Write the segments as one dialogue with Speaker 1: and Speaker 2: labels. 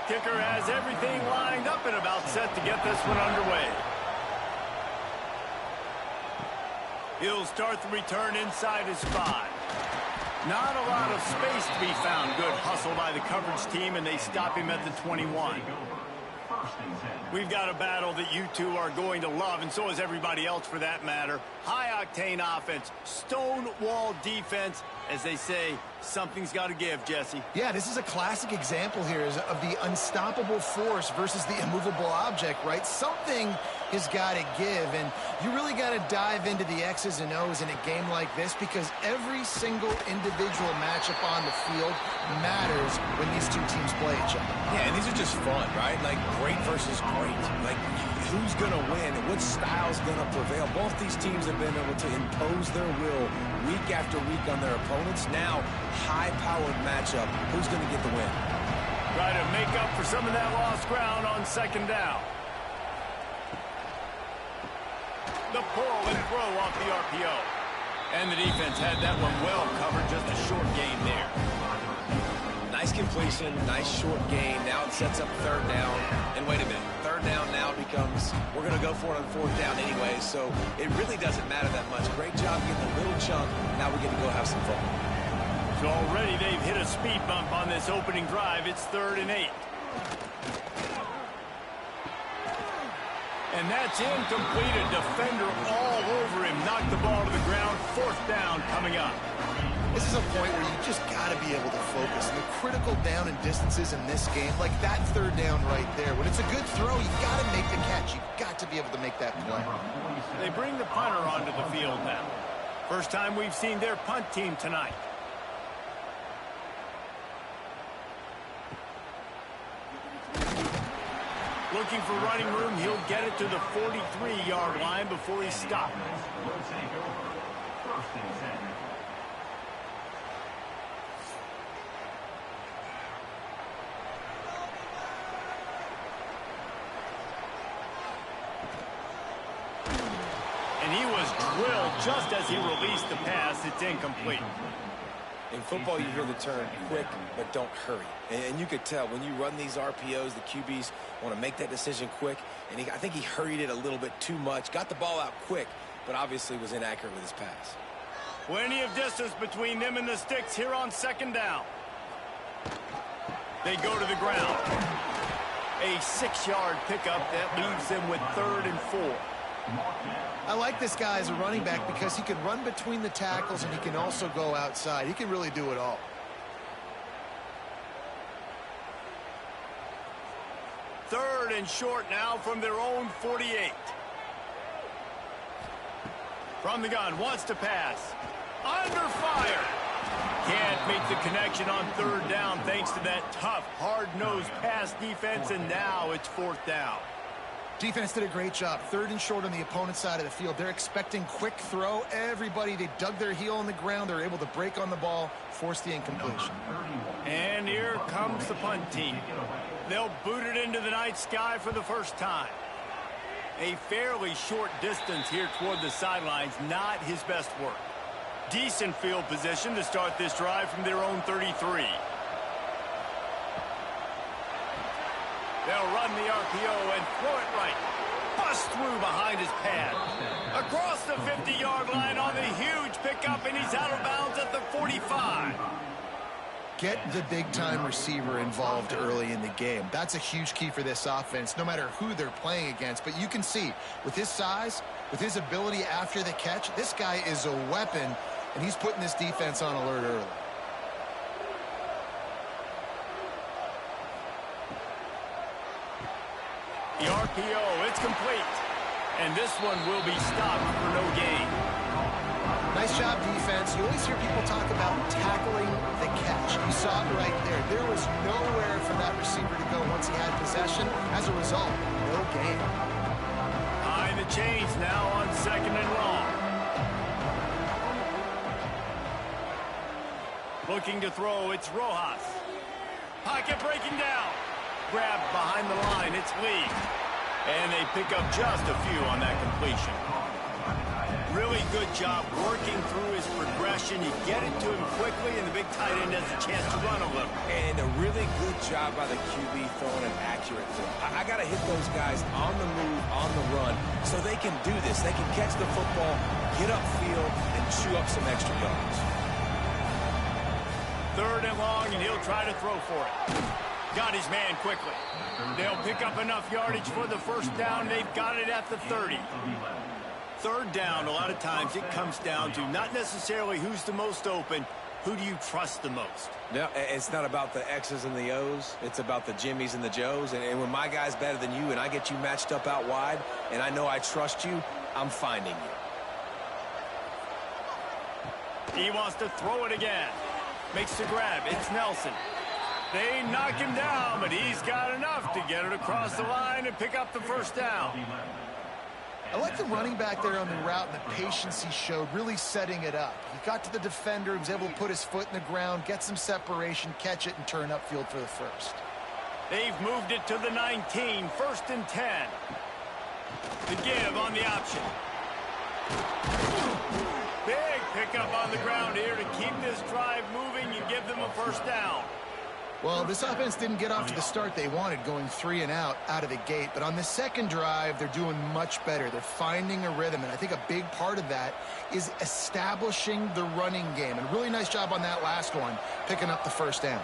Speaker 1: Kicker has everything lined up and about set to get this one underway. He'll start the return inside his 5. Not a lot of space to be found. Good hustle by the coverage team, and they stop him at the 21. We've got a battle that you two are going to love, and so is everybody else for that matter. High-octane offense, stonewall defense. As they say, something's got to give, Jesse.
Speaker 2: Yeah, this is a classic example here of the unstoppable force versus the immovable object, right? Something has got to give, and you really got to dive into the X's and O's in a game like this because every single individual matchup on the field matters when these two teams play each other.
Speaker 3: Yeah, and these are just fun, right? Like great versus great. Like who's going to win and what style's going to prevail. Both these teams have been able to impose their will week after week on their opponents. Now, high-powered matchup. Who's going to get the win?
Speaker 1: Try to make up for some of that lost ground on second down. The pull and throw off the RPO. And the defense had that one well covered. Just a short gain there.
Speaker 3: Nice completion, nice short gain. Now it sets up third down. And wait a minute, third down now becomes, we're going to go for it on fourth down anyway, so it really doesn't matter that much. Great job getting a little chunk. Now we get to go have some fun.
Speaker 1: So already they've hit a speed bump on this opening drive. It's 3rd and 8. And that's incomplete. A defender all over him. Knocked the ball to the ground. 4th down coming up.
Speaker 2: This is a point where you just got to be able to focus. And the critical down and distances in this game, like that 3rd down right there. When it's a good throw, you got to make the catch. You've got to be able to make that play.
Speaker 1: They bring the punter onto the field now. First time we've seen their punt team tonight. Looking for running room. He'll get it to the 43-yard line before he stops. And he was drilled just as he released the pass. It's incomplete.
Speaker 3: In football, you hear the term quick, but don't hurry. And you could tell when you run these RPOs, the QBs want to make that decision quick. And I think he hurried it a little bit too much. Got the ball out quick, but obviously was inaccurate with his pass.
Speaker 1: Plenty of distance between them and the sticks here on second down. They go to the ground. A 6-yard pickup that leaves them with 3rd and 4.
Speaker 2: I like this guy as a running back because he can run between the tackles and he can also go outside. He can really do it all.
Speaker 1: 3rd and short now from their own 48. From the gun, wants to pass. Under fire. Can't make the connection on 3rd down thanks to that tough, hard-nosed pass defense, and now it's 4th down.
Speaker 2: Defense did a great job. 3rd and short on the opponent's side of the field. They're expecting quick throw. Everybody, they dug their heel on the ground. They're able to break on the ball, force the incompletion.
Speaker 1: And here comes the punt team. They'll boot it into the night sky for the first time. A fairly short distance here toward the sidelines, not his best work. Decent field position to start this drive from their own 33. They'll run the RPO and throw it right. Bust through behind his pad. Across the 50-yard line on the huge pickup, and he's out of bounds at the 45.
Speaker 2: Get the big-time receiver involved early in the game. That's a huge key for this offense, no matter who they're playing against. But you can see, with his size, with his ability after the catch, this guy is a weapon, and he's putting this defense on alert early.
Speaker 1: The RPO, it's complete. And this one will be stopped for no gain.
Speaker 2: Nice job, defense. You always hear people talk about tackling the catch. You saw it right there. There was nowhere for that receiver to go once he had possession. As a result, no gain.
Speaker 1: High the chains now on 2nd and long. Looking to throw, it's Rojas. Pocket breaking down. Grabbed behind the line, it's Lee. And they pick up just a few on that completion. Really good job working through his progression. You get it to him quickly, and the big tight end has a chance to run a little.
Speaker 3: And a really good job by the QB throwing an accurate throw. I got to hit those guys on the move, on the run, so they can do this. They can catch the football, get upfield, and chew up some extra yards.
Speaker 1: 3rd and long, and he'll try to throw for it. Got his man quickly. They'll pick up enough yardage for the first down. They've got it at the 30. 3rd down, a lot of times it comes down to not necessarily who's the most open, who do you trust the most?
Speaker 3: No, it's not about the X's and the O's. It's about the Jimmies and the Joes. And when my guy's better than you and I get you matched up out wide and I know I trust you, I'm finding you.
Speaker 1: He wants to throw it again. Makes the grab. It's Nelson. They knock him down, but he's got enough to get it across the line and pick up the first down.
Speaker 2: I like the running back there on the route and the patience he showed, really setting it up. He got to the defender, was able to put his foot in the ground, get some separation, catch it, and turn upfield for the first.
Speaker 1: They've moved it to the 19, 1st and 10. The give on the option. Big pickup on the ground here to keep this drive moving and give them a first down.
Speaker 2: Well, this offense didn't get off to the start they wanted, going 3 and out of the gate. But on the second drive, they're doing much better. They're finding a rhythm, and I think a big part of that is establishing the running game. And a really nice job on that last one, picking up the first down.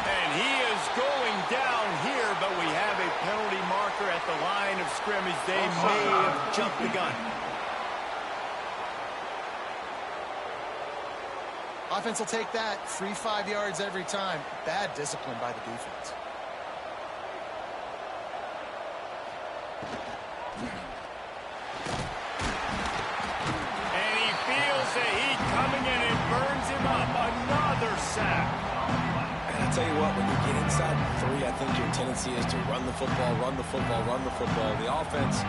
Speaker 1: And he is going down here, but we have a penalty marker at the line of scrimmage. They may have jumped the gun.
Speaker 2: Offense will take that. Free 5 yards every time. Bad discipline by the defense.
Speaker 1: And he feels the heat coming in and burns him up. Another sack.
Speaker 3: And I tell you what, when you get inside 3, I think your tendency is to run the football, run the football, run the football. The offense,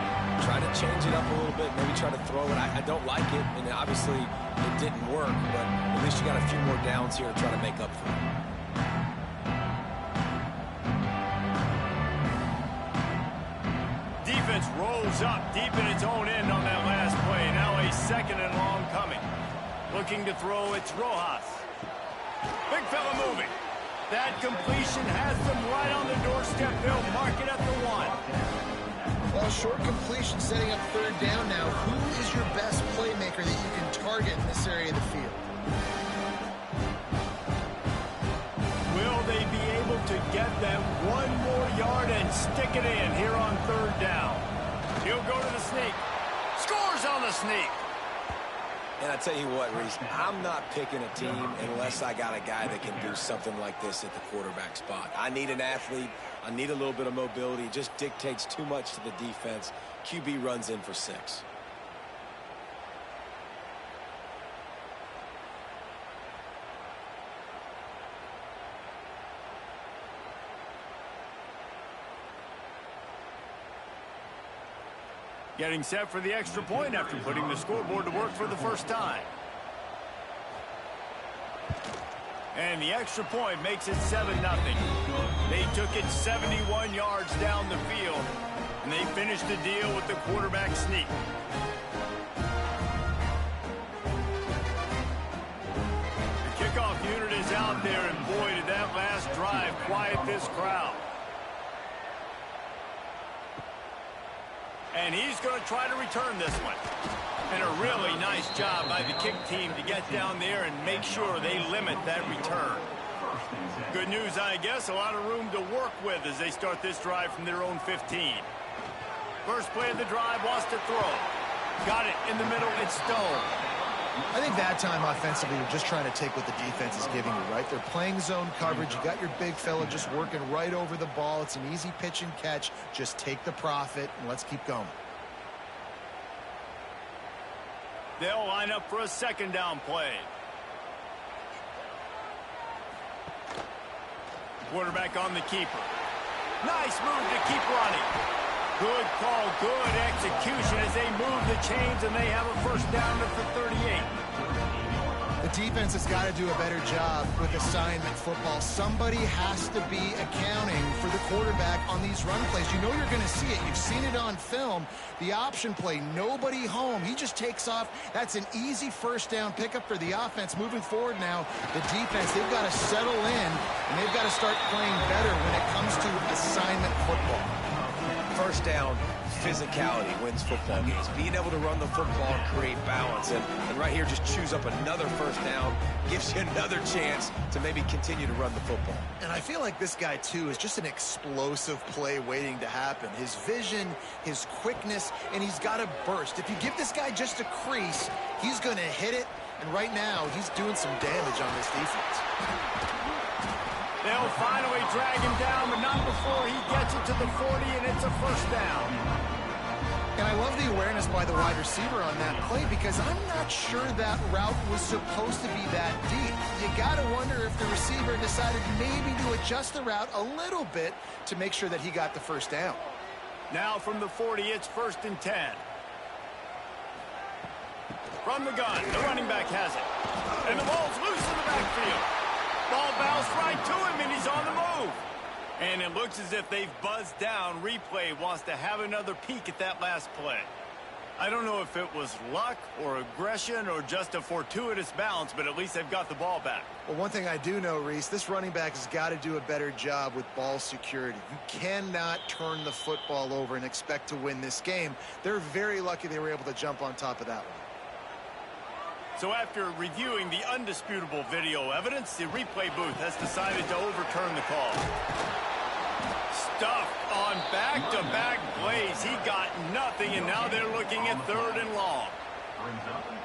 Speaker 3: try to change it up a little bit, maybe try to throw it. I don't like it, and obviously it didn't work, but at least you got a few more downs here to try to make up for it.
Speaker 1: Defense rolls up deep in its own end on that last play. Now a 2nd and long coming. Looking to throw, it's Rojas. Big fella moving. That completion has them right on the doorstep. They'll mark it at the 1.
Speaker 2: Well, short completion setting up 3rd down now. Who is your best playmaker that you can target in this area of the field?
Speaker 1: Will they be able to get them 1 more yard and stick it in here on 3rd down? He'll go to the sneak. Scores on the sneak.
Speaker 3: And I tell you what, Reese, I'm not picking a team unless I got a guy that can do something like this at the quarterback spot. I need an athlete. I need a little bit of mobility. It just dictates too much to the defense. QB runs in for 6.
Speaker 1: Getting set for the extra point after putting the scoreboard to work for the first time. And the extra point makes it 7-0. They took it 71 yards down the field, and they finished the deal with the quarterback sneak. The kickoff unit is out there, and boy, did that last drive quiet this crowd. And he's going to try to return this one. And a really nice job by the kick team to get down there and make sure they limit that return. Good news, I guess, a lot of room to work with as they start this drive from their own 15. First play of the drive, wants to throw. Got it in the middle, it's Stone.
Speaker 2: I think that time offensively, you're just trying to take what the defense is giving you, right? They're playing zone coverage. You got your big fella just working right over the ball. It's an easy pitch and catch. Just take the profit, and let's keep going.
Speaker 1: They'll line up for a 2nd down play. Quarterback on the keeper. Nice move to keep running. Good call, good execution as they move the chains, and they have a first down at the 38.
Speaker 2: The The defense has got to do a better job with assignment football. Somebody has to be accounting for the quarterback on these run plays. You know you're going to see it. You've seen it on film. The option play, nobody home. He just takes off. That's an easy first down pickup for the offense. Moving forward now, the defense, they've got to settle in, and they've got to start playing better when it comes to assignment football.
Speaker 3: First down, physicality wins football games. Being able to run the football and create balance. And right here, just choose up another first down, gives you another chance to maybe continue to run the football.
Speaker 2: And I feel like this guy, too, is just an explosive play waiting to happen. His vision, his quickness, and he's got to burst. If you give this guy just a crease, he's going to hit it. And right now, he's doing some damage on this defense.
Speaker 1: They'll finally drag him down, but not before he gets it to the 40, and it's a first down.
Speaker 2: And I love the awareness by the wide receiver on that play because I'm not sure that route was supposed to be that deep. You got to wonder if the receiver decided maybe to adjust the route a little bit to make sure that he got the first down.
Speaker 1: Now from the 40, it's 1st and 10. From the gun, the running back has it. And the ball's loose in the backfield. Ball bounced right to him, and he's on the move. And it looks as if they've buzzed down. Replay wants to have another peek at that last play. I don't know if it was luck or aggression or just a fortuitous bounce, but at least they've got the ball back.
Speaker 2: Well, one thing I do know, Reese, this running back has got to do a better job with ball security. You cannot turn the football over and expect to win this game. They're very lucky they were able to jump on top of that one.
Speaker 1: So after reviewing the undisputable video evidence, the replay booth has decided to overturn the call. Stuffed on back-to-back plays. He got nothing, and now they're looking at 3rd and long.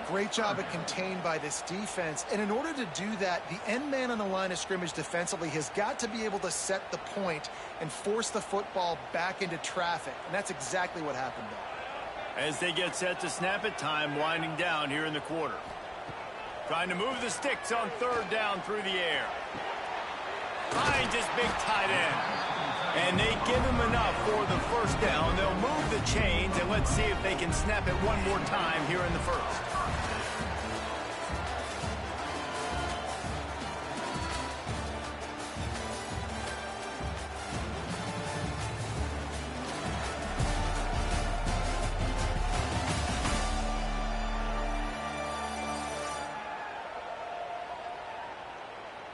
Speaker 2: Great job at contained by this defense. And in order to do that, the end man on the line of scrimmage defensively has got to be able to set the point and force the football back into traffic. And that's exactly what happened there.
Speaker 1: As they get set to snap it, time winding down here in the quarter. Trying to move the sticks on 3rd down through the air. Finds his big tight end. And they give him enough for the first down. They'll move the chains, and let's see if they can snap it one more time here in the first.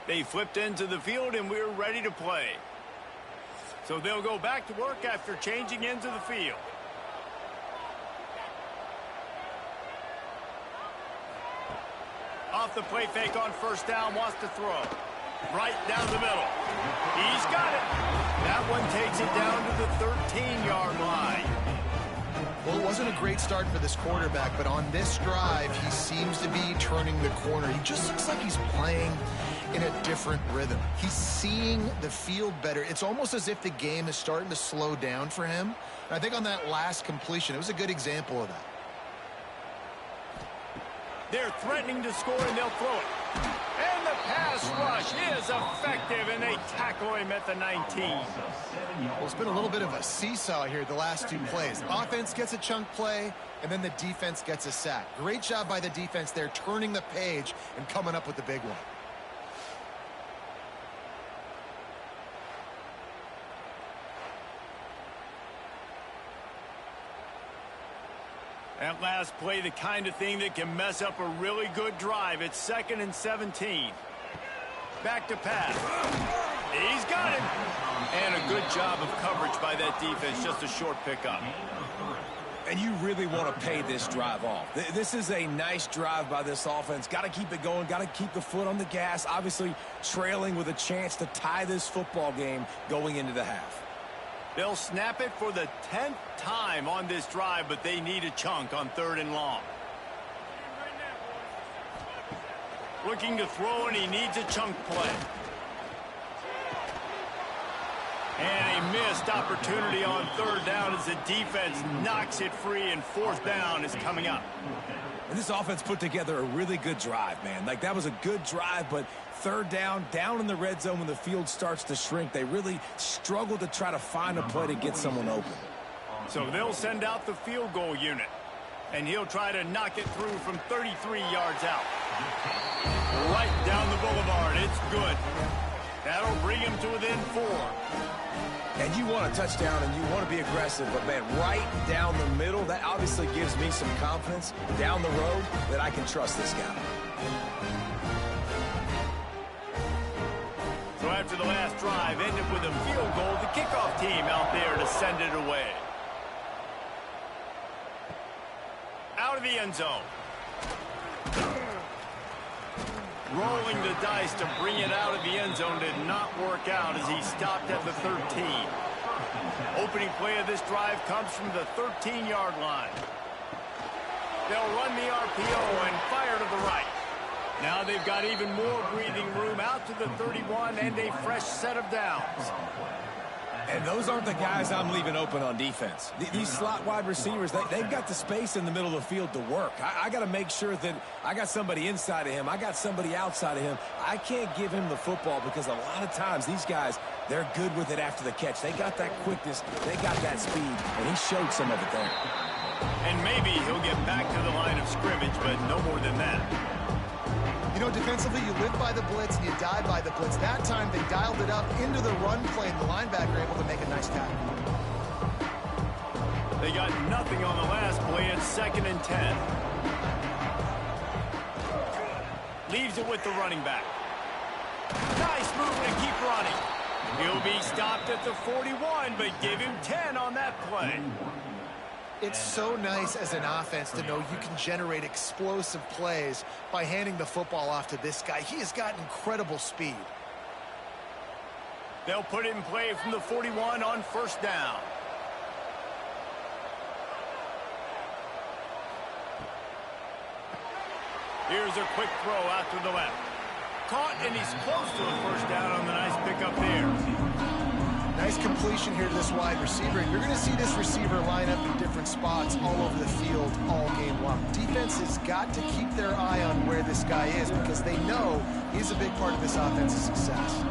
Speaker 1: They flipped into the field, and we're ready to play. So they'll go back to work after changing into the field. Off the play fake on 1st down, wants to throw. Right down the middle. He's got it. That one takes it down to the 13-yard line.
Speaker 2: Well, it wasn't a great start for this quarterback, but on this drive, he seems to be turning the corner. He just looks like he's playing in a different rhythm. He's seeing the field better. It's almost as if the game is starting to slow down for him. And I think on that last completion, it was a good example of that.
Speaker 1: They're threatening to score, and they'll throw it. And the pass rush is effective, and they tackle him at the 19.
Speaker 2: Well, it's been a little bit of a seesaw here the last 2 plays. Offense gets a chunk play, and then the defense gets a sack. Great job by the defense there, turning the page and coming up with the big one.
Speaker 1: That last play, the kind of thing that can mess up a really good drive. It's 2nd and 17. Back to pass. He's got it. And a good job of coverage by that defense. Just a short pickup.
Speaker 3: And you really want to pay this drive off. This is a nice drive by this offense. Got to keep it going. Got to keep the foot on the gas. Obviously trailing with a chance to tie this football game going into the half.
Speaker 1: They'll snap it for the 10th time on this drive, but they need a chunk on 3rd and long. Looking to throw, and he needs a chunk play. And a missed opportunity on 3rd down as the defense knocks it free, and 4th down is coming up.
Speaker 3: And this offense put together a really good drive, man. Like, that was a good drive, but 3rd down in the red zone when the field starts to shrink, they really struggle to try to find a play to get someone open.
Speaker 1: So they'll send out the field goal unit. And he'll try to knock it through from 33 yards out. Right down the boulevard. It's good. That'll bring him to within 4.
Speaker 3: And you want a touchdown and you want to be aggressive, but, man, right down the middle, that obviously gives me some confidence down the road that I can trust this guy.
Speaker 1: So after the last drive ended with a field goal, the kickoff team out there to send it away. Out of the end zone. Rolling the dice to bring it out of the end zone did not work out as he stopped at the 13. Opening play of this drive comes from the 13-yard line. They'll run the RPO and fire to the right. Now they've got even more breathing room out to the 31 and a fresh set of downs.
Speaker 3: And those aren't the guys I'm leaving open on defense. These slot wide receivers, they've got the space in the middle of the field to work. I got to make sure that I got somebody inside of him. I got somebody outside of him. I can't give him the football because a lot of times these guys, they're good with it after the catch. They got that quickness. They got that speed, and he showed some of it there.
Speaker 1: And maybe he'll get back to the line of scrimmage, but no more than that.
Speaker 2: You know, defensively, you live by the blitz and you die by the blitz. That time, they dialed it up into the run play, and the linebacker able to make a nice tackle.
Speaker 1: They got nothing on the last play. It's 2nd and 10. Leaves it with the running back. Nice move to keep running. He'll be stopped at the 41, but give him 10 on that play.
Speaker 2: It's so nice as an offense to know you can generate explosive plays by handing the football off to this guy. He has got incredible speed.
Speaker 1: They'll put it in play from the 41 on 1st down. Here's a quick throw out to the left. Caught, and he's close to a 1st down on the nice pickup there.
Speaker 2: Nice completion here to this wide receiver. You're going to see this receiver line up in different spots all over the field all game long. Defense has got to keep their eye on where this guy is because they know he's a big part of this offense's success.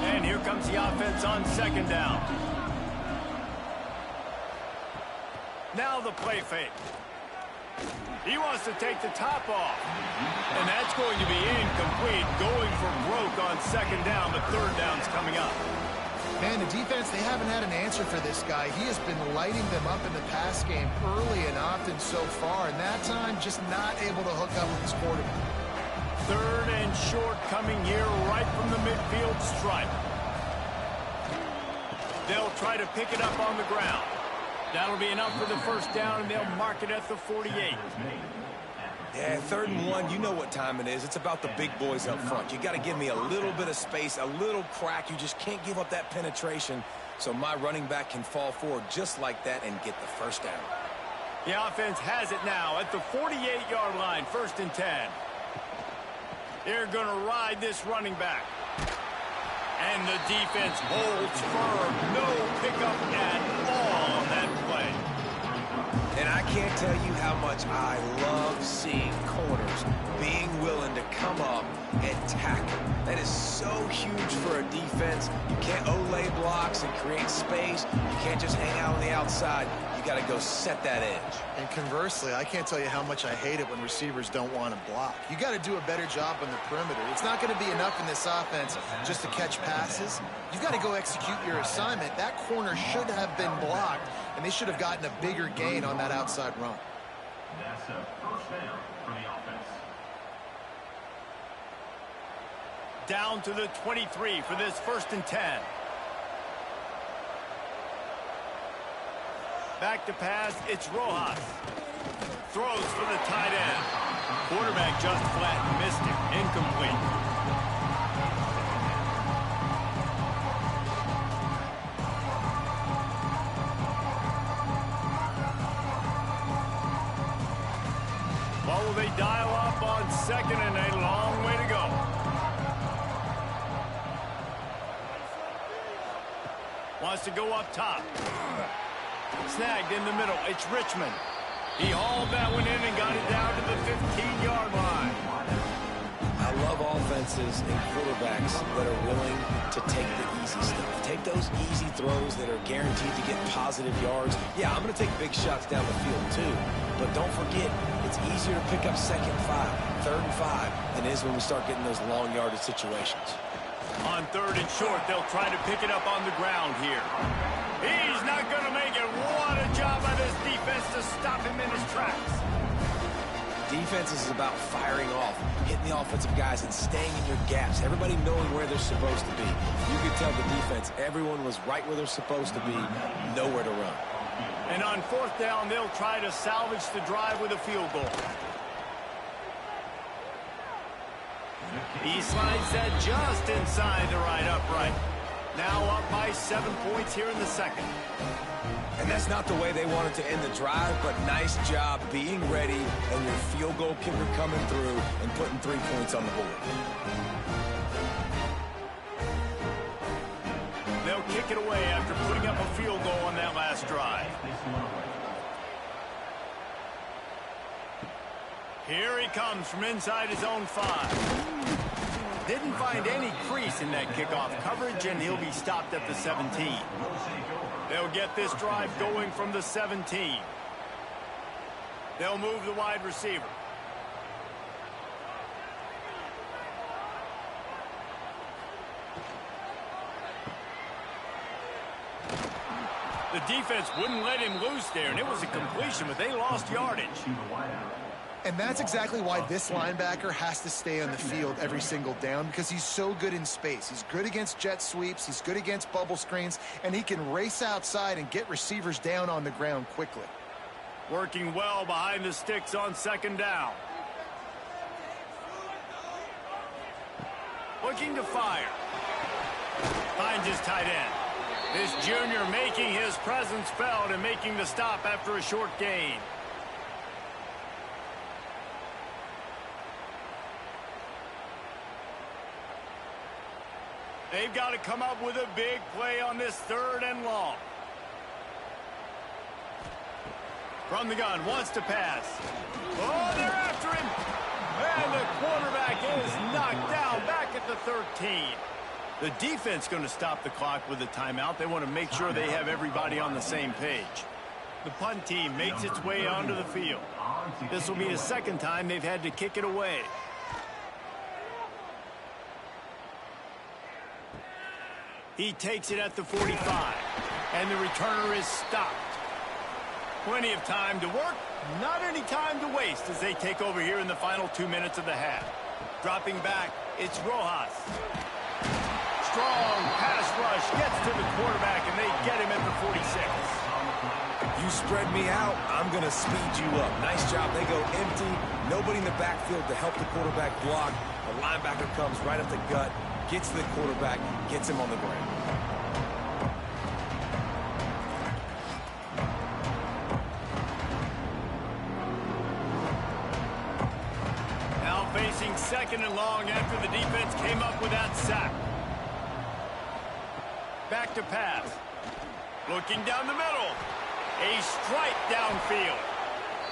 Speaker 1: And here comes the offense on 2nd down. Now the play fake. He wants to take the top off. And that's going to be incomplete, going for broke on 2nd down, but 3rd down's coming up.
Speaker 2: Man, the defense, they haven't had an answer for this guy. He has been lighting them up in the pass game early and often so far, and that time just not able to hook up with his quarterback.
Speaker 1: 3rd and short coming here right from the midfield stripe. They'll try to pick it up on the ground. That'll be enough for the 1st down, and they'll mark it at the 48.
Speaker 3: Yeah, 3rd and 1, you know what time it is. It's about the big boys up front. You got to give me a little bit of space, a little crack. You just can't give up that penetration so my running back can fall forward just like that and get the 1st down.
Speaker 1: The offense has it now at the 48-yard line, 1st and 10. They're going to ride this running back. And the defense holds firm. No pickup at all on that play.
Speaker 3: And I can't tell you how much I love seeing corners being willing to come up and tackle. That is so huge for a defense. You can't olay blocks and create space. You can't just hang out on the outside. You got to go set that edge.
Speaker 2: And conversely, I can't tell you how much I hate it when receivers don't want to block. You got to do a better job on the perimeter. It's not going to be enough in this offense just to catch passes. You've got to go execute your assignment. That corner should have been blocked, and they should have gotten a bigger gain on that outside run.
Speaker 4: That's a 1st down for the offense.
Speaker 1: Down to the 23 for this 1st and 10. Back to pass, it's Rojas. Throws for the tight end. Quarterback just flat missed it. Incomplete. Well, will they dial up on 2nd and a long way to go? Wants to go up top. Snagged in the middle. It's Richmond. He hauled that one in and got it down to the 15-yard line.
Speaker 3: I love offenses and quarterbacks that are willing to take the easy stuff. Take those easy throws that are guaranteed to get positive yards. Yeah, I'm going to take big shots down the field too. But don't forget, it's easier to pick up 2nd and 5, 3rd and 5 than it is when we start getting those long yardage situations.
Speaker 1: On 3rd and short, they'll try to pick it up on the ground here. He's not going to make it. What a job by this defense to stop him in his tracks.
Speaker 3: Defense is about firing off, hitting the offensive guys, and staying in your gaps. Everybody knowing where they're supposed to be. You could tell the defense, everyone was right where they're supposed to be, nowhere to run.
Speaker 1: And on 4th down, they'll try to salvage the drive with a field goal. He slides that just inside the right upright. Now up by 7 points here in the 2nd.
Speaker 3: And that's not the way they wanted to end the drive, but nice job being ready and your field goal kicker coming through and putting 3 points on the board.
Speaker 1: They'll kick it away after putting up a field goal on that last drive. Here he comes from inside his own 5. Didn't find any crease in that kickoff coverage, and he'll be stopped at the 17. They'll get this drive going from the 17. They'll move the wide receiver. The defense wouldn't let him loose there, and it was a completion, but they lost yardage.
Speaker 2: And that's exactly why this linebacker has to stay on the field every single down, because he's so good in space. He's good against jet sweeps, he's good against bubble screens, and he can race outside and get receivers down on the ground quickly.
Speaker 1: Working well behind the sticks on 2nd down. Looking to fire. Finds his tight end. This junior making his presence felt and making the stop after a short gain. They've got to come up with a big play on this 3rd and long. From the gun, wants to pass. Oh, they're after him. And the quarterback is knocked down back at the 13. The defense going to stop the clock with a timeout. They want to make sure they have everybody on the same page. The punt team makes its way onto the field. This will be the 2nd time they've had to kick it away. He takes it at the 45, and the returner is stopped. Plenty of time to work, not any time to waste as they take over here in the final 2 minutes of the half. Dropping back, it's Rojas. Strong pass rush gets to the quarterback, and they get him at the 46.
Speaker 3: You spread me out, I'm going to speed you up. Nice job. They go empty. Nobody in the backfield to help the quarterback block. The linebacker comes right up the gut, gets to the quarterback, gets him on the ground.
Speaker 1: Now facing 2nd and long after the defense came up with that sack. Back to pass. Looking down the middle. A strike downfield.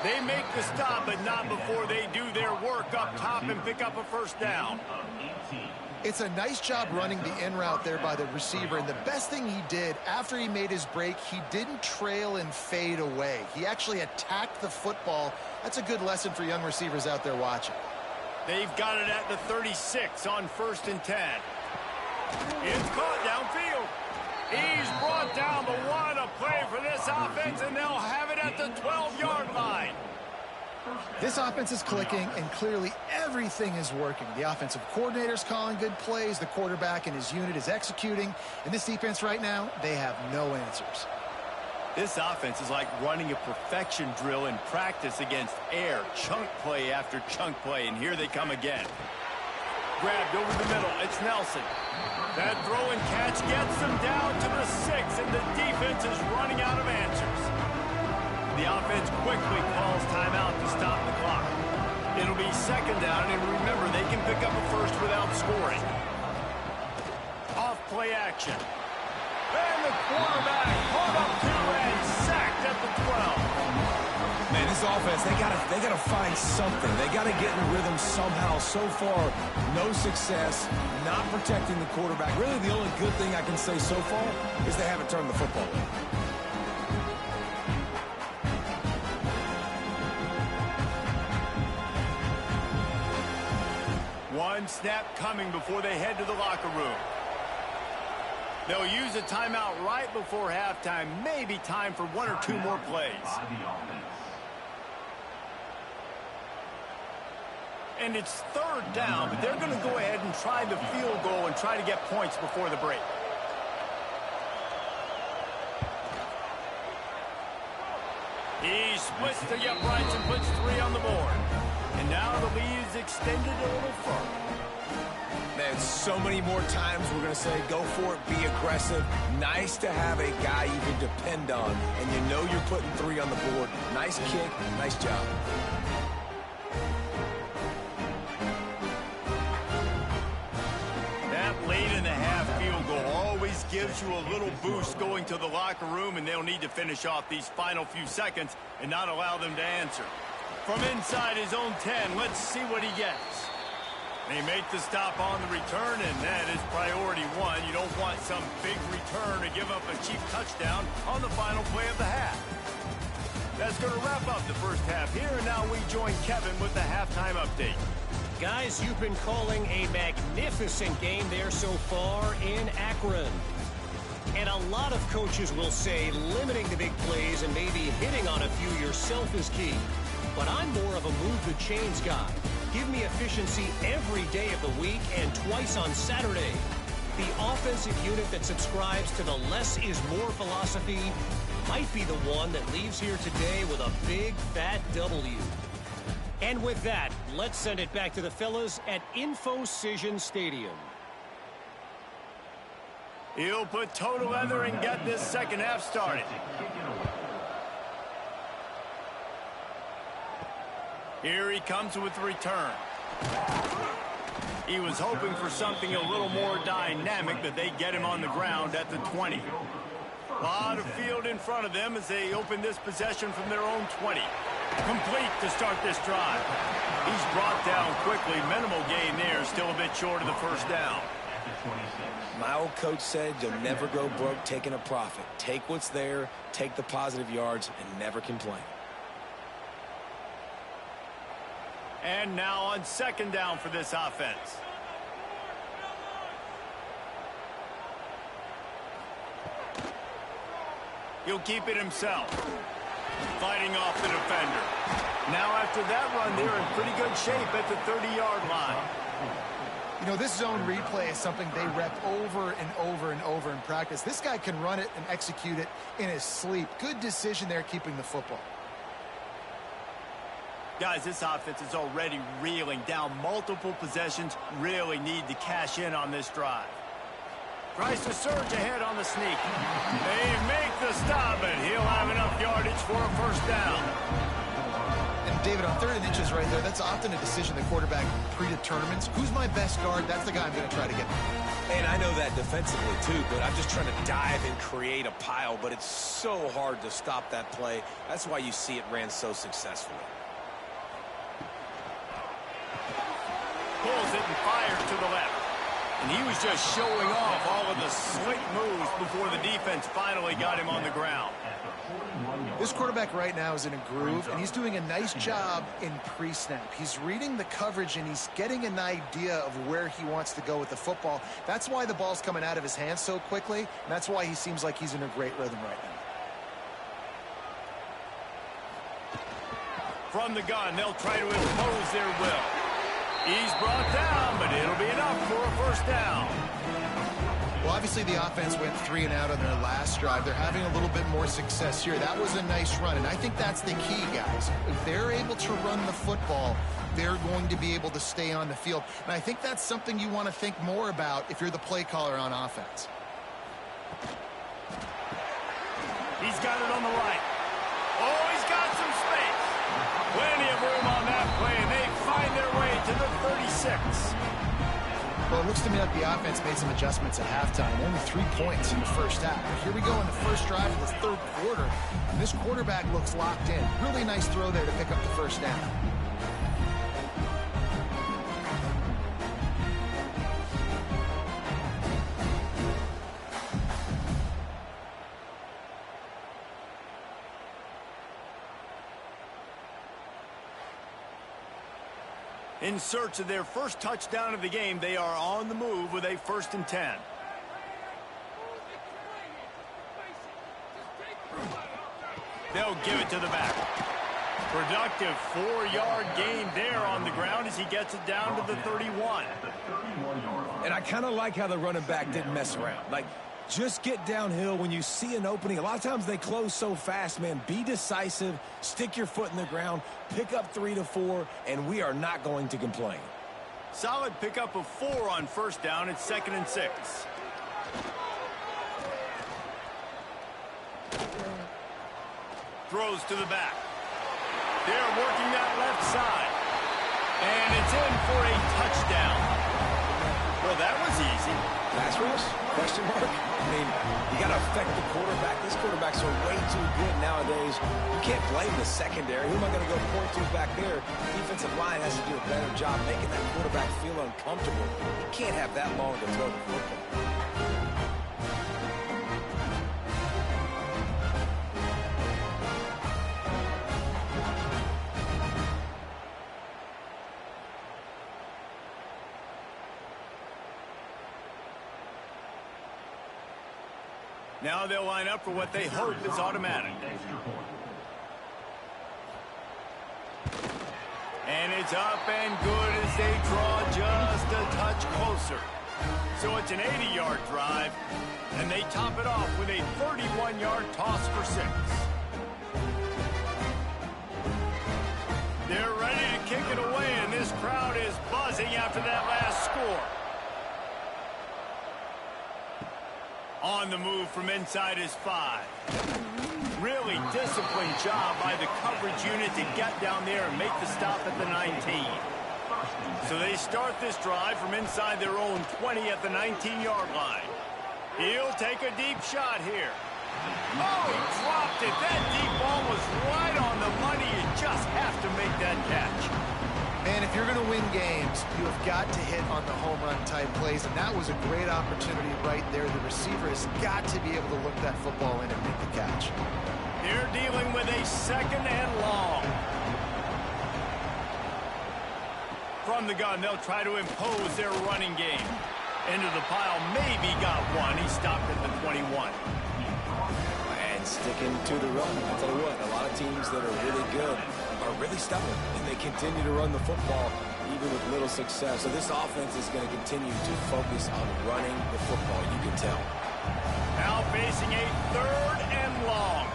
Speaker 1: They make the stop, but not before they do their work up top and pick up a 1st down.
Speaker 2: It's a nice job running the in route there by the receiver, and the best thing he did after he made his break, he didn't trail and fade away. He actually attacked the football. That's a good lesson for young receivers out there watching.
Speaker 1: They've got it at the 36 on 1st and 10. It's caught downfield. He's brought down, but what a play for this offense, and they'll have it at the 12-yard line.
Speaker 2: This offense is clicking, and clearly everything is working. The offensive coordinator's calling good plays. The quarterback and his unit is executing. And this defense right now, they have no answers.
Speaker 1: This offense is like running a perfection drill in practice against air. Chunk play after chunk play, and here they come again. Grabbed over the middle. It's Nelson. That throw and catch gets them down to the 6, and the defense is running out of answers. The offense quickly calls timeout to stop the clock. It'll be 2nd down, and remember, they can pick up a 1st without scoring. Off play action. And the quarterback caught up to and sacked at the 12.
Speaker 3: Man, this offense, they gotta find something. They gotta get in rhythm somehow. So far, no success, not protecting the quarterback. Really, the only good thing I can say so far is they haven't turned the football over.
Speaker 1: snap coming before they head to the locker room. They'll use a timeout right before halftime. Maybe time for one or two more plays. And it's third down, but they're going to go ahead and try the field goal and try to get points before the break. He splits the uprights and puts 3 on the board. And now the lead is extended a little further.
Speaker 3: Man, so many more times we're going to say, go for it, be aggressive. Nice to have a guy you can depend on, and you know you're putting 3 on the board. Nice kick, nice job.
Speaker 1: That late in the half field goal always gives you a little boost going to the locker room, and they'll need to finish off these final few seconds and not allow them to answer. From inside his own 10, let's see what he gets. They make the stop on the return, and that is priority 1. You don't want some big return to give up a cheap touchdown on the final play of the half. That's going to wrap up the first half here, and now we join Kevin with the halftime update.
Speaker 5: Guys, you've been calling a magnificent game there so far in Akron. And a lot of coaches will say limiting the big plays and maybe hitting on a few yourself is key. But I'm more of a move the chains guy. Give me efficiency every day of the week and twice on Saturday. The offensive unit that subscribes to the less is more philosophy might be the one that leaves here today with a big, fat W. And with that, let's send it back to the fellas at InfoCision Stadium.
Speaker 1: He'll put toe to leather and get this second half started. Here he comes with the return. He was hoping for something a little more dynamic, but they get him on the ground at the 20. A lot of field in front of them as they open this possession from their own 20. Complete to start this drive. He's brought down quickly. Minimal gain there, still a bit short of the first down.
Speaker 3: My old coach said you'll never go broke taking a profit. Take what's there, take the positive yards, and never complain.
Speaker 1: And now on second down for this offense. He'll keep it himself. Fighting off the defender. Now after that run, they're in pretty good shape at the 30-yard line.
Speaker 2: You know, this zone replay is something they rep over and over and over in practice. This guy can run it and execute it in his sleep. Good decision there keeping the football.
Speaker 1: Guys, this offense is already reeling down multiple possessions. Really need to cash in on this drive. Tries to surge ahead on the sneak. They make the stop, and he'll have enough yardage for a first down.
Speaker 2: And David, on 3rd and inches right there, that's often a decision the quarterback predetermines. Who's my best guard? That's the guy I'm going to try to get.
Speaker 3: And I know that defensively too, but I'm just trying to dive and create a pile, but it's so hard to stop that play. That's why you see it ran so successfully.
Speaker 1: Pulls it and fires to the left. And he was just showing off all of the slick moves before the defense finally got him on the ground.
Speaker 2: This quarterback right now is in a groove, and he's doing a nice job in pre-snap. He's reading the coverage, and he's getting an idea of where he wants to go with the football. That's why the ball's coming out of his hands so quickly, and that's why he seems like he's in a great rhythm right now.
Speaker 1: From the gun, they'll try to impose their will. He's brought down, but it'll be enough for a first down.
Speaker 2: Well, obviously the offense went 3 and out on their last drive. They're having a little bit more success here. That was a nice run, and I think that's the key, guys. If they're able to run the football, they're going to be able to stay on the field. And I think that's something you want to think more about if you're the play caller on offense.
Speaker 1: He's got it on the right. Oh, he's got some space. Plenty of room on that play, and they find their way to the 36.
Speaker 2: Well, it looks to me like the offense made some adjustments at halftime. Only 3 points in the first half. But here we go in the first drive of the third quarter. And this quarterback looks locked in. Really nice throw there to pick up the first down.
Speaker 1: In search of their first touchdown of the game, they are on the move with a 1st and 10. They'll give it to the back. Productive 4-yard gain there on the ground as he gets it down to the 31.
Speaker 3: And I kind of like how the running back didn't mess around. Like, just get downhill when you see an opening. A lot of times they close so fast, man. Be decisive, stick your foot in the ground, pick up 3 to 4, and we are not going to complain.
Speaker 1: Solid pickup of 4 on 1st down. It's 2nd and 6. Throws to the back. They're working that left side. And it's in for a touchdown. Well, that was easy.
Speaker 3: Pass rush? Question mark? I mean, you got to affect the quarterback. These quarterbacks are way too good nowadays. You can't blame the secondary. Who am I going to go point to back there? Defensive line has to do a better job making that quarterback feel uncomfortable. You can't have that long to throw the football.
Speaker 1: Now they'll line up for what they hope is automatic. And it's up and good as they draw just a touch closer. So it's an 80-yard drive, and they top it off with a 31-yard toss for 6. They're ready to kick it away, and this crowd is buzzing after that last score. On the move from inside his 5. Really disciplined job by the coverage unit to get down there and make the stop at the 19. So they start this drive from inside their own 20 at the 19-yard line. He'll take a deep shot here. Oh, he dropped it. That deep ball was right on the money. You just have to make that catch.
Speaker 2: And if you're going to win games, you have got to hit on the home run type plays, and that was a great opportunity right there. The receiver has got to be able to look that football in and make the catch.
Speaker 1: They're dealing with a 2nd and long. From the gun, they'll try to impose their running game. Into the pile, maybe got one. He stopped at the 21.
Speaker 3: And sticking to the run. I'll tell you what, a lot of teams that are really good are really stubborn, and they continue to run the football even with little success. So this offense is going to continue to focus on running the football, you can tell.
Speaker 1: Now facing a 3rd and long.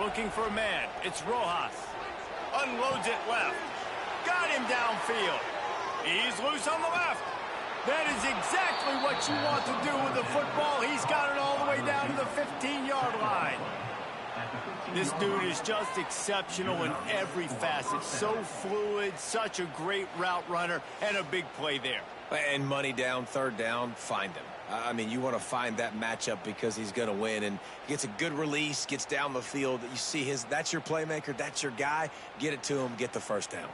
Speaker 1: Looking for a man. It's Rojas. Unloads it left. Got him downfield. He's loose on the left. That is exactly what you want to do with the football. He's got it all the way down to the 15-yard line. This dude is just exceptional in every facet. So fluid, such a great route runner, and a big play there.
Speaker 3: And money down, 3rd down, find him. I mean, you want to find that matchup because he's going to win, and gets a good release, gets down the field. You see that's your playmaker, that's your guy. Get it to him, get the 1st down.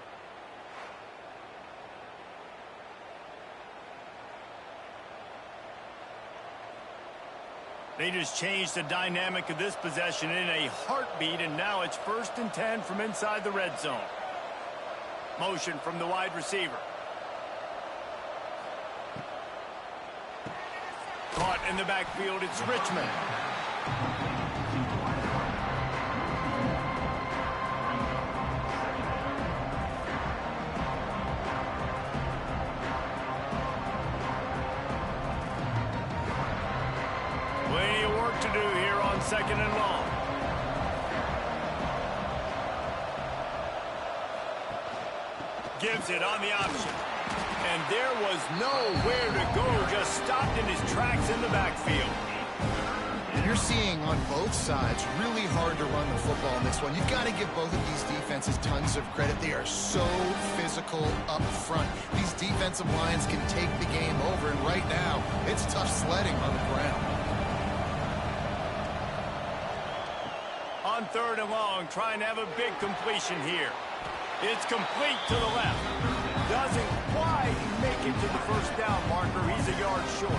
Speaker 1: They just changed the dynamic of this possession in a heartbeat, and now it's 1st and 10 from inside the red zone. Motion from the wide receiver. Caught in the backfield, it's Richmond. Plenty of work to do here on 2nd and long. Gives it on the option. And there was nowhere to go, just stopped in his tracks in the backfield.
Speaker 2: And you're seeing on both sides really hard to run the football in this one. You've got to give both of these defenses tons of credit. They are so physical up front. These defensive lines can take the game over, and right now, it's tough sledding on the ground.
Speaker 1: On 3rd and long, trying to have a big completion here. It's complete to the left. Doesn't quite make it to the 1st down marker. He's a yard short.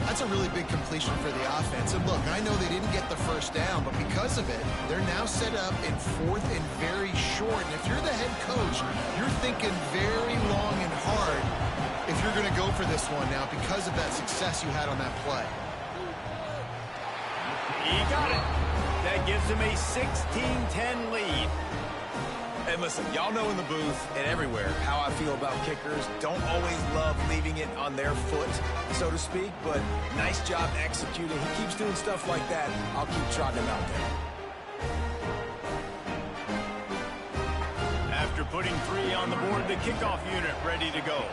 Speaker 2: I That's a really big completion for the offense. And look, I know they didn't get the first down, but because of it, they're now set up in 4th and very short. And if you're the head coach, you're thinking very long and hard if you're going to go for this one now because of that success you had on that play.
Speaker 1: He got it. That gives him a 16-10 lead.
Speaker 3: And listen, y'all know in the booth and everywhere how I feel about kickers. Don't always love leaving it on their foot, so to speak, but nice job executing. He keeps doing stuff like that. I'll keep trotting him out there.
Speaker 1: After putting 3 on the board, the kickoff unit ready to go.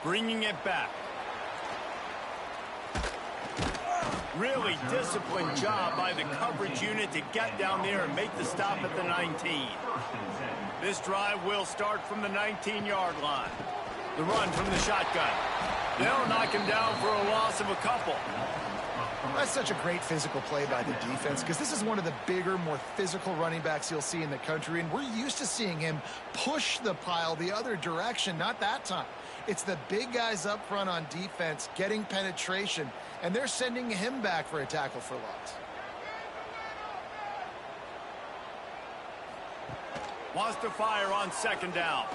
Speaker 1: Bringing it back. Really disciplined job by the coverage unit to get down there and make the stop at the 19. This drive will start from the 19-yard line. The run from the shotgun. They'll knock him down for a loss of a couple.
Speaker 2: That's such a great physical play by the defense because this is one of the bigger, more physical running backs you'll see in the country, and we're used to seeing him push the pile the other direction. Not that time. It's the big guys up front on defense getting penetration, and they're sending him back for a tackle for loss.
Speaker 1: Wants to fire on 2nd down.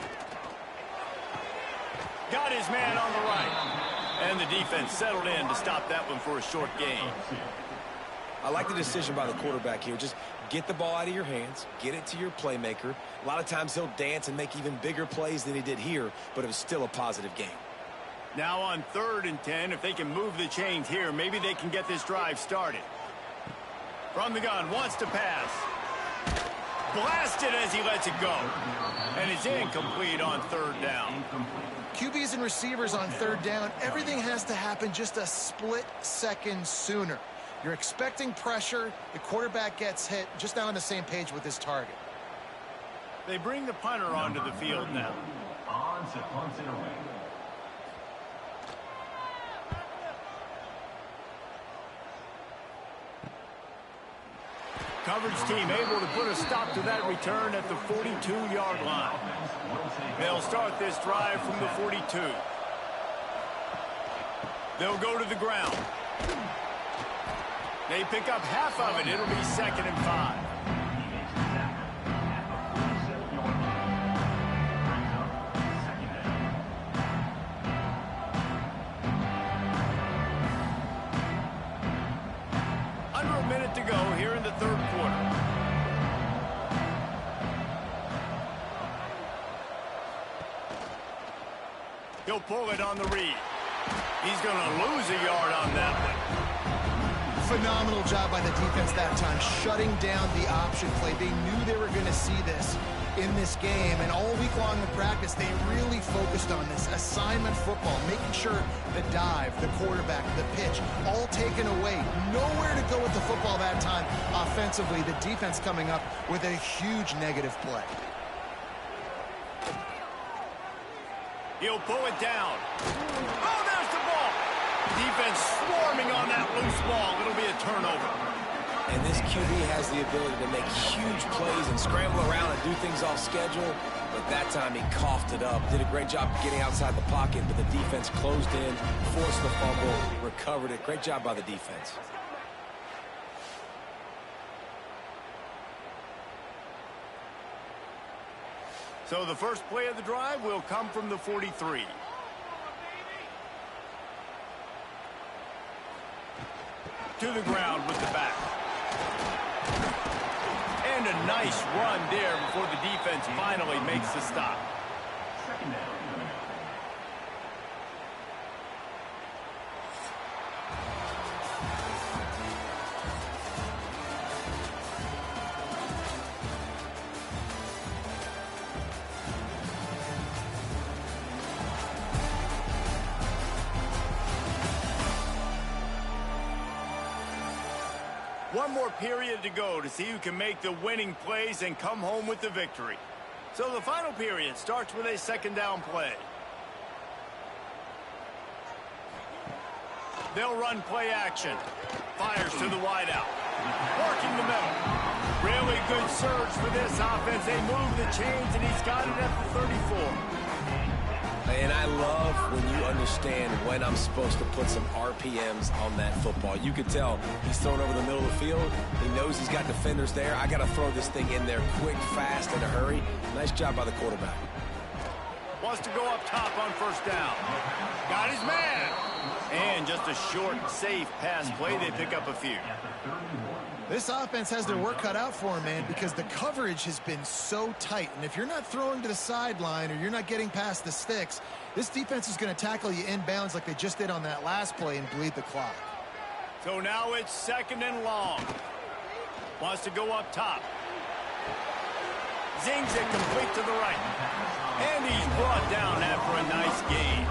Speaker 1: Got his man on the right. And the defense settled in to stop that one for a short gain.
Speaker 3: I like the decision by the quarterback here. Just get the ball out of your hands, get it to your playmaker. A lot of times he'll dance and make even bigger plays than he did here, but it was still a positive game.
Speaker 1: Now on 3rd and 10, if they can move the chains here, maybe they can get this drive started. From the gun, wants to pass. Blasted as he lets it go. And it's incomplete on 3rd down.
Speaker 2: QBs and receivers on 3rd down, everything has to happen just a split second sooner. You're expecting pressure, the quarterback gets hit, just not on the same page with his target.
Speaker 1: They bring the punter onto the field now.
Speaker 4: On to punt it away.
Speaker 1: Coverage team able to put a stop to that return at the 42-yard line. They'll start this drive from the 42. They'll go to the ground. They pick up half of it. It'll be 2nd and 5. Under a minute to go here in the 3rd quarter. He'll pull it on the read. He's going to lose a yard on that one.
Speaker 2: Phenomenal job by the defense that time, shutting down the option play. They knew they were going to see this in this game, and all week long in practice, they really focused on this assignment football, making sure the dive, the quarterback, the pitch, all taken away. Nowhere to go with the football that time offensively. The defense coming up with a huge negative play.
Speaker 1: He'll pull it down. Oh, there's the ball. Defense swarming on that loose ball. It'll be a turnover.
Speaker 3: And this QB has the ability to make huge plays and scramble around and do things off schedule. But that time he coughed it up. Did a great job getting outside the pocket, but the defense closed in, forced the fumble, recovered it. Great job by the defense.
Speaker 1: So the first play of the drive will come from the 43. To the ground with the back. And a nice run there before the defense finally makes the stop.
Speaker 4: Second down.
Speaker 1: One more period to go to see who can make the winning plays and come home with the victory. So the final period starts with a 2nd down play. They'll run play action. Fires to the wideout. Working the middle. Really good surge for this offense. They move the chains, and he's got it at the 34.
Speaker 3: And I love when you understand when I'm supposed to put some RPMs on that football. You can tell he's thrown over the middle of the field. He knows he's got defenders there. I got to throw this thing in there quick, fast, in a hurry. Nice job by the quarterback.
Speaker 1: Wants to go up top on first down. Got his man. And just a short, safe pass play. They pick up a few.
Speaker 2: This offense has their work cut out for them, man, because the coverage has been so tight. And if you're not throwing to the sideline or you're not getting past the sticks, this defense is going to tackle you inbounds like they just did on that last play and bleed the clock.
Speaker 1: So now it's 2nd and long. Wants to go up top. Zings it complete to the right. And he's brought down after a nice gain.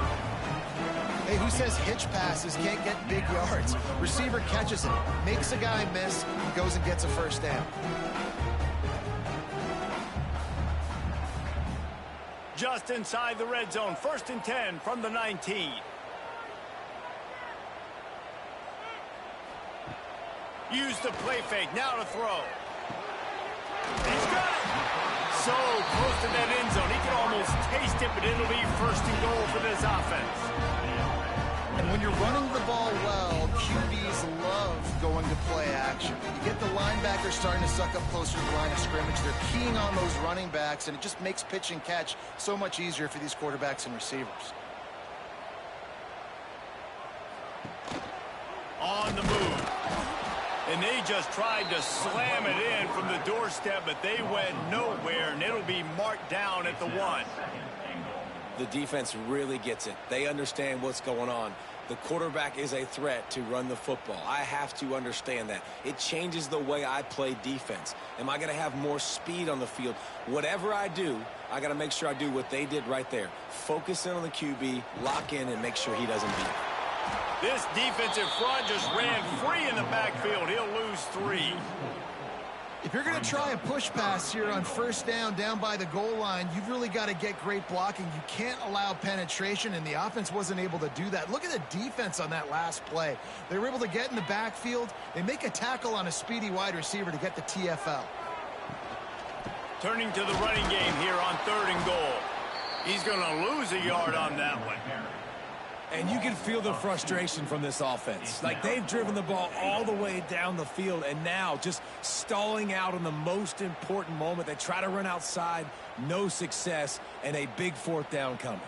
Speaker 2: Hey, who says hitch passes can't get big yards? Receiver catches it, makes a guy miss, and goes and gets a first down.
Speaker 1: Just inside the red zone. 1st and 10 from the 19. Use the play fake. Now to throw. He's got it. So close to that end zone. He can almost taste it, but it'll be 1st and goal for this offense.
Speaker 2: And when you're running the ball well, QBs love going to play action. You get the linebackers starting to suck up closer to the line of scrimmage. They're keying on those running backs, and it just makes pitch and catch so much easier for these quarterbacks and receivers.
Speaker 1: On the move. And they just tried to slam it in from the doorstep, but they went nowhere, and it'll be marked down at the 1.
Speaker 3: The defense really gets it. They understand what's going on. The quarterback is a threat to run the football. I have to understand that. It changes the way I play defense. Am I going to have more speed on the field? Whatever I do, I got to make sure I do what they did right there. Focus in on the QB, lock in, and make sure he doesn't beat it.
Speaker 1: This defensive front just ran free in the backfield. He'll lose 3.
Speaker 2: If you're going to try a push pass here on first down by the goal line, you've really got to get great blocking. You can't allow penetration, and the offense wasn't able to do that. Look at the defense on that last play. They were able to get in the backfield. They make a tackle on a speedy wide receiver to get the TFL.
Speaker 1: Turning to the running game here on 3rd and goal. He's going to lose a yard on that one.
Speaker 3: And you can feel the frustration from this offense. Like, they've driven the ball all the way down the field, and now just stalling out on the most important moment. They try to run outside, no success, and a big 4th down coming.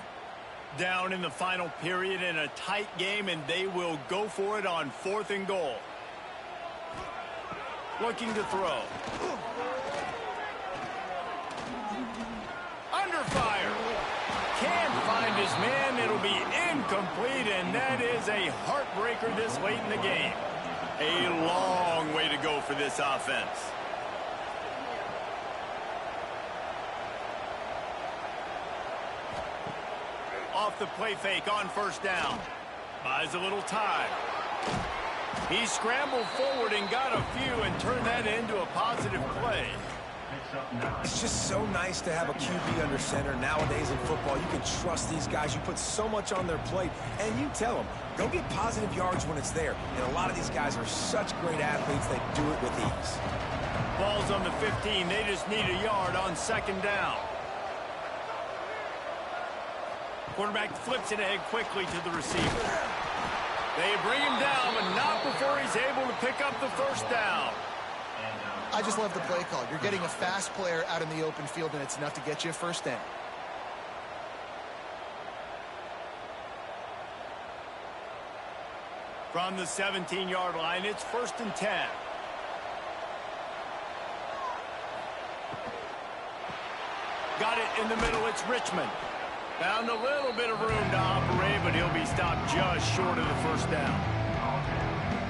Speaker 1: Down in the final period in a tight game, and they will go for it on 4th and goal. Looking to throw. Under fire. Can't find his man. It'll be incomplete, and that is a heartbreaker this late in the game. A long way to go for this offense. Off the play fake on first down. Buys a little time. He scrambled forward and got a few and turned that into a positive play.
Speaker 3: It's just so nice to have a QB under center nowadays in football. You can trust these guys. You put so much on their plate, and you tell them, go get positive yards when it's there. And a lot of these guys are such great athletes, they do it with ease.
Speaker 1: Ball's on the 15. They just need a yard on 2nd down. Quarterback flips it ahead quickly to the receiver. They bring him down, but not before he's able to pick up the 1st down.
Speaker 2: I just love the play call. You're getting a fast player out in the open field, and it's enough to get you a 1st down.
Speaker 1: From the 17-yard line, it's 1st and 10. Got it in the middle. It's Richmond. Found a little bit of room to operate, but he'll be stopped just short of the 1st down.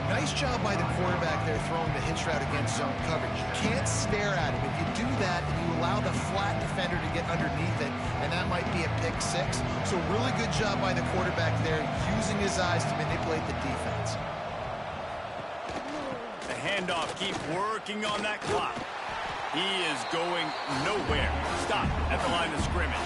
Speaker 2: Nice job by the quarterback there throwing the hitch route against zone coverage. You can't stare at him. If you do that, you allow the flat defender to get underneath it, and that might be a pick 6. So really good job by the quarterback there, using his eyes to manipulate the defense.
Speaker 1: The handoff keeps working on that clock. He is going nowhere. Stop at the line of scrimmage.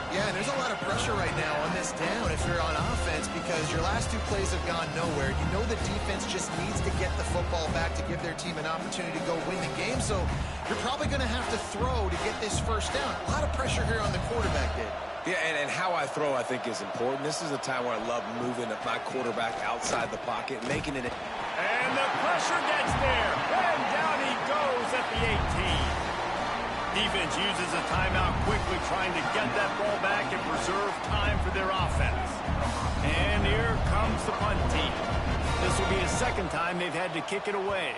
Speaker 2: Yeah, and there's a lot of pressure right now on this down if you're on offense because your last 2 plays have gone nowhere. You know the defense just needs to get the football back to give their team an opportunity to go win the game, so you're probably going to have to throw to get this 1st down. A lot of pressure here on the quarterback, Dave.
Speaker 3: Yeah, and how I throw, I think, is important. This is a time where I love moving my quarterback outside the pocket, making it.
Speaker 1: And the pressure gets there. And down he goes at the 18. Defense uses a timeout quickly, trying to get that ball back and preserve time for their offense. And here comes the punt team. This will be the second time they've had to kick it away.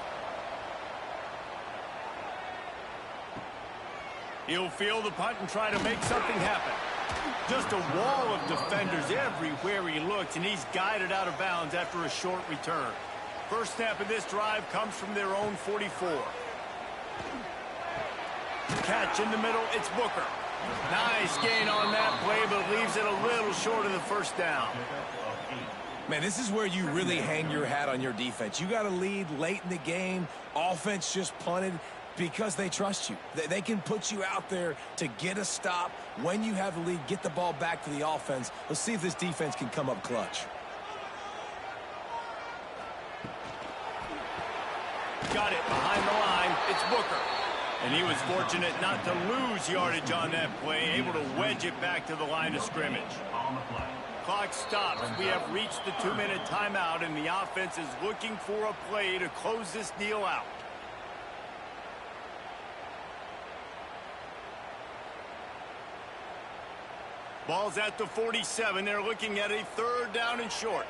Speaker 1: He'll field the punt and try to make something happen. Just a wall of defenders everywhere he looks, and he's guided out of bounds after a short return. First snap of this drive comes from their own 44. Catch in the middle, it's Booker. Nice gain on that play, but leaves it a little short of the first down.
Speaker 3: Man, this is where you really hang your hat on your defense. You got a lead late in the game. Offense just punted because they trust you. They can put you out there to get a stop. When you have the lead, get the ball back to the offense. Let's see if this defense can come up clutch.
Speaker 1: Got it behind the line. It's Booker. And he was fortunate not to lose yardage on that play, able to wedge it back to the line of scrimmage. Clock stops. We have reached the 2-minute timeout, and the offense is looking for a play to close this deal out. Ball's at the 47. They're looking at a third down and short.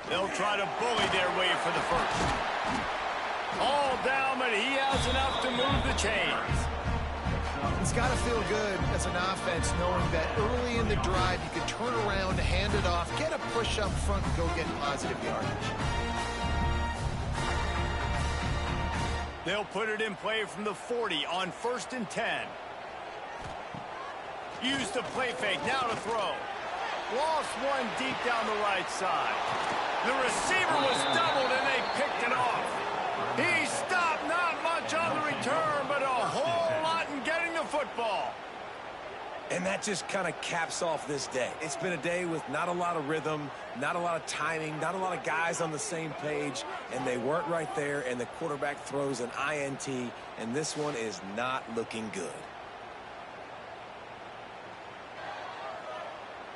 Speaker 1: They'll try to bully their way for the first. All down, but he has enough to move the chains.
Speaker 2: It's got to feel good as an offense knowing that early in the drive you can turn around, hand it off, get a push up front, and go get positive yardage.
Speaker 1: They'll put it in play from the 40 on 1st and 10. Use the play fake, now to throw. Lost one deep down the right side. The receiver was doubled and they picked it off. He stopped, not much on the return, but a whole lot in getting the football.
Speaker 3: And that just kind of caps off this day. It's been a day with not a lot of rhythm, not a lot of timing, not a lot of guys on the same page, and they weren't right there, and the quarterback throws an INT, and this one is not looking good.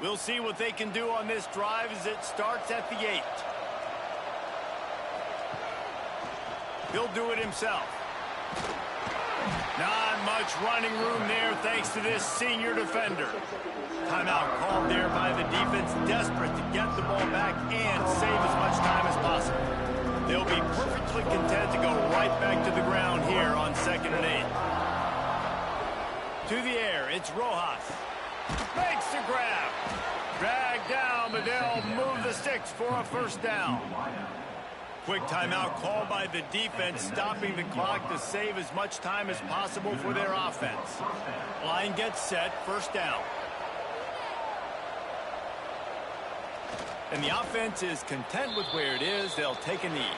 Speaker 1: We'll see what they can do on this drive as it starts at the 8. He'll do it himself. Not much running room there thanks to this senior defender. Timeout called there by the defense, desperate to get the ball back and save as much time as possible. They'll be perfectly content to go right back to the ground here on 2nd and 8. To the air, it's Rojas. Makes the grab. Dragged down, but they'll move the sticks for a first down. Quick timeout called by the defense, stopping the clock to save as much time as possible for their offense. Line gets set, first down. And the offense is content with where it is. They'll take a knee.